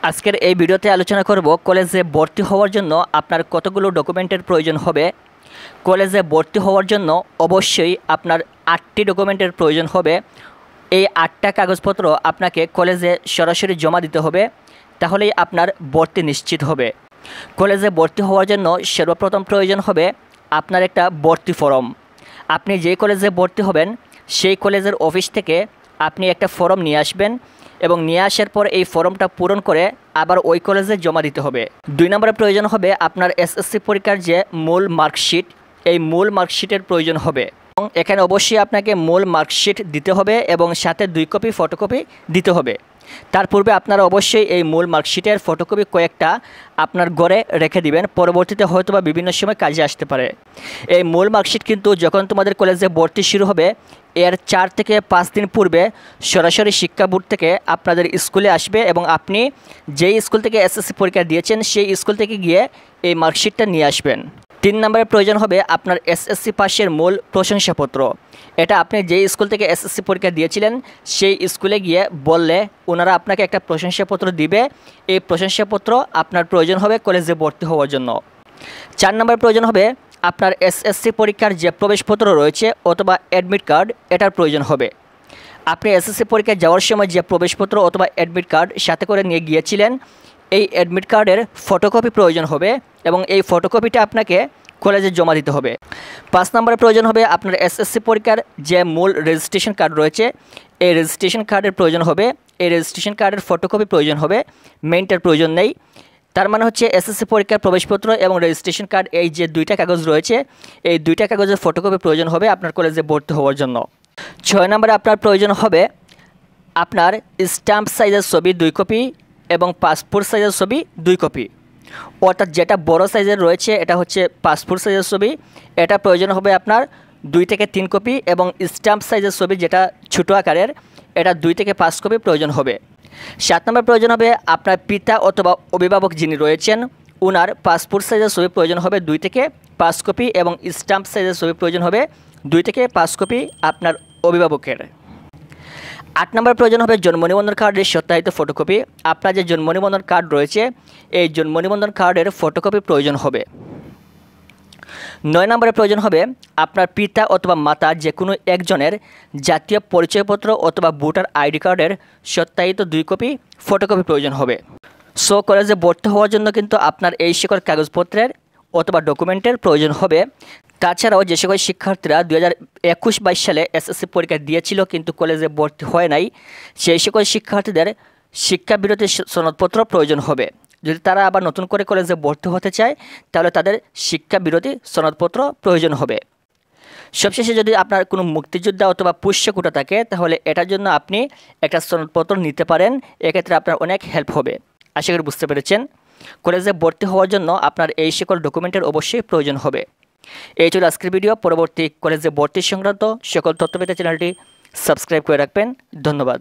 আজকের এই ভিডিওতে আলোচনা করব কলেজে ভর্তি হওয়ার জন্য আপনার কতগুলো ডকুমেন্টের প্রয়োজন হবে। কলেজে ভর্তি হওয়ার জন্য অবশ্যই আপনার 8টি ডকুমেন্টের প্রয়োজন হবে। এই 8টা কাগজপত্র আপনাকে কলেজে সরাসরি জমা দিতে হবে, তাহলেই আপনার ভর্তি নিশ্চিত হবে। কলেজে ভর্তি হওয়ার জন্য সর্বপ্রথম প্রয়োজন হবে আপনার একটা ভর্তি ফর্ম। আপনি যে কলেজে ভর্তি হবেন সেই কলেজের অফিস থেকে আপনি একটা ফর্ম নিয়ে আসবেন এবং নিয়ে আসার পর এই ফর্মটা পূরণ করে আবার ওই কলেজে জমা দিতে হবে। 2 নম্বরে প্রয়োজন হবে আপনার এসএসসি পরীক্ষার যে মূল মার্কশিট, এই মূল মার্কশিটের প্রয়োজন হবে এবং এখানে অবশ্যই আপনাকে মূল মার্কশিট দিতে হবে এবং সাথে 2 কপি ফটোকপি দিতে হবে। তার পূর্বে আপনারা অবশ্যই এই মূল মার্কশিটের ফটোকপি কয়েকটা আপনার ঘরে রেখে দিবেন, পরবর্তীতে হয়তোবা বিভিন্ন সময় কাজে আসতে পারে। এই মূল মার্কশিট কিন্তু যখন তোমাদের কলেজে ভর্তি শুরু হবে এর 4 থেকে 5 দিন পূর্বে সরাসরি শিক্ষা বোর্ড থেকে আপনাদের স্কুলে আসবে এবং আপনি যেই স্কুল থেকে এসএসসি পরীক্ষা দিয়েছেন সেই স্কুল থেকে গিয়ে এই মার্কশিটটা নিয়ে আসবেন। 3 নম্বরের প্রয়োজন হবে আপনার এসএসসি পাশের মূল প্রশংসাপত্র। এটা আপনি যেই স্কুল থেকে এসএসসি পরীক্ষা দিয়েছিলেন সেই স্কুলে গিয়ে বললে ওনারা আপনাকে একটা প্রশংসাপত্র দিবে। এই প্রশংসাপত্র আপনার প্রয়োজন হবে কলেজে ভর্তি হওয়ার জন্য। 4 নম্বর প্রয়োজন হবে আপনার এসএসসি পরীক্ষার যে প্রবেশপত্র রয়েছে অথবা অ্যাডমিট কার্ড, এটার প্রয়োজন হবে। আপনি এসএসসি পরীক্ষায় যাওয়ার সময় যে প্রবেশপত্র অথবা অ্যাডমিট কার্ড সাথে করে নিয়ে গিয়েছিলেন এই অ্যাডমিট কার্ডের ফটোকপি প্রয়োজন হবে এবং এই ফটোকপিটা আপনাকে কলেজে জমা দিতে হবে। 5 নম্বরে প্রয়োজন হবে আপনার এসএসসি পরীক্ষার যে মূল রেজিস্ট্রেশন কার্ড রয়েছে এই রেজিস্ট্রেশন কার্ডের প্রয়োজন হবে। এই রেজিস্ট্রেশন কার্ডের ফটোকপি প্রয়োজন হবে, মেইনটার প্রয়োজন নেই। তার মানে হচ্ছে এসএসসি পরীক্ষার প্রবেশপত্র এবং রেজিস্ট্রেশন কার্ড, এই যে 2টা কাগজ রয়েছে এই 2টা কাগজের ফটোকপি প্রয়োজন হবে আপনার কলেজে ভর্তি হওয়ার জন্য। 6 নম্বরে আপনার প্রয়োজন হবে আপনার স্ট্যাম্প সাইজের ছবি 2 কপি এবং পাসপোর্ট সাইজের ছবি 2 কপি। অর্থাৎ যেটা বড় সাইজের রয়েছে এটা হচ্ছে পাসপোর্ট সাইজের ছবি, এটা প্রয়োজন হবে আপনার 2 থেকে 3 কপি এবং স্ট্যাম্প সাইজের ছবি যেটা ছোটো আকারের এটা 2 থেকে 5 কপি প্রয়োজন হবে। 7 নম্বর প্রয়োজন হবে আপনার পিতা অথবা অভিভাবক যিনি রয়েছেন ওনার পাসপোর্ট সাইজের ছবি প্রয়োজন হবে 2 থেকে 5 কপি এবং স্ট্যাম্প সাইজের ছবি প্রয়োজন হবে 2 থেকে 5 কপি আপনার অভিভাবকের। 8 নম্বর প্রয়োজন হবে জন্ম নিবন্ধন কার্ডের সত্যায়িত ফটোকপি। আপনার যে জন্ম নিবন্ধন কার্ড রয়েছে এই জন্ম নিবন্ধন কার্ডের ফটোকপি প্রয়োজন হবে। 9 নম্বরে প্রয়োজন হবে আপনার পিতা অথবা মাতা যে কোনো একজনের জাতীয় পরিচয়পত্র অথবা ভোটার আইডি কার্ডের সত্যায়িত 2 কপি ফটোকপি প্রয়োজন হবে। সো কলেজে ভর্তি হওয়ার জন্য কিন্তু আপনার এই সকল কাগজপত্রের অথবা ডকুমেন্টের প্রয়োজন হবে। তাছাড়াও যে সকল শিক্ষার্থীরা 2021-22 সালে এসএসসি পরীক্ষা দিয়েছিল কিন্তু কলেজে ভর্তি হয় নাই সেই সকল শিক্ষার্থীদের শিক্ষাবিরতি সনদপত্র প্রয়োজন হবে। যদি তারা আবার নতুন করে কলেজে ভর্তি হতে চায় তাহলে তাদের শিক্ষাবিরতি সনদপত্র প্রয়োজন হবে। সবশেষে যদি আপনার কোনো মুক্তিযোদ্ধা অথবা পুষ্য কোটা থাকে তাহলে এটার জন্য আপনি একটা সনদপত্র নিতে পারেন, এক্ষেত্রে আপনার অনেক হেল্প হবে। আশা করি বুঝতে পেরেছেন। কলেজে ভর্তি হওয়ার জন্য আপনার এই সকল ডকুমেন্টের অবশ্যই প্রয়োজন হবে। এই ছিল আজকের ভিডিও। পরবর্তী কলেজে ভর্তি সংক্রান্ত সকল তথ্য পেতে চ্যানেলটি সাবস্ক্রাইব করে রাখবেন। ধন্যবাদ।